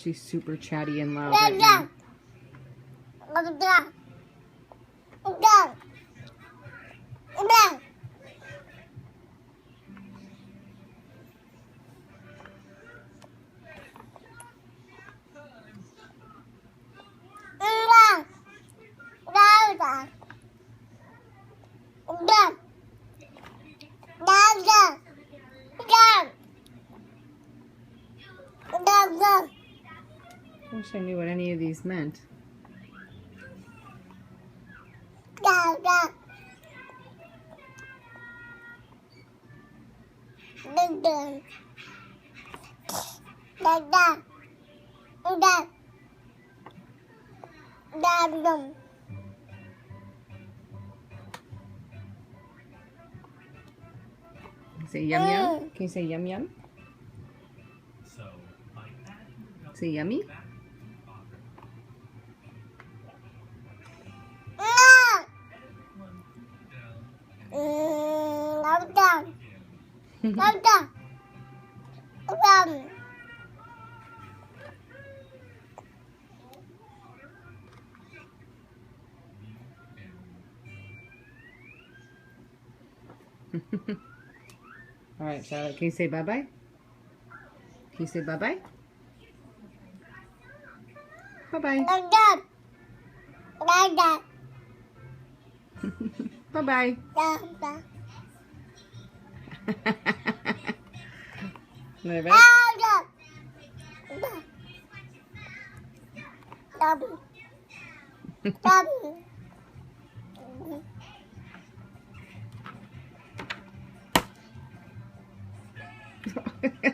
She's super chatty and loud right now. I wish I knew what any of these meant. Say yum yum. Can you say yum yum? Say yummy. All right, Charlotte, can you say bye-bye? Can you say bye-bye? Bye-bye. Bye-bye. Bye-bye.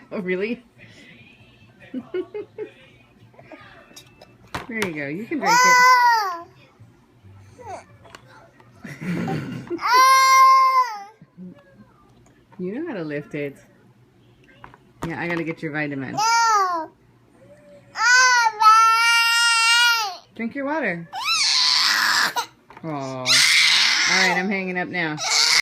Oh, really? There you go. You can drink it. You know how to lift it. Yeah, I gotta get your vitamin. Drink your water. Oh. Alright, I'm hanging up now.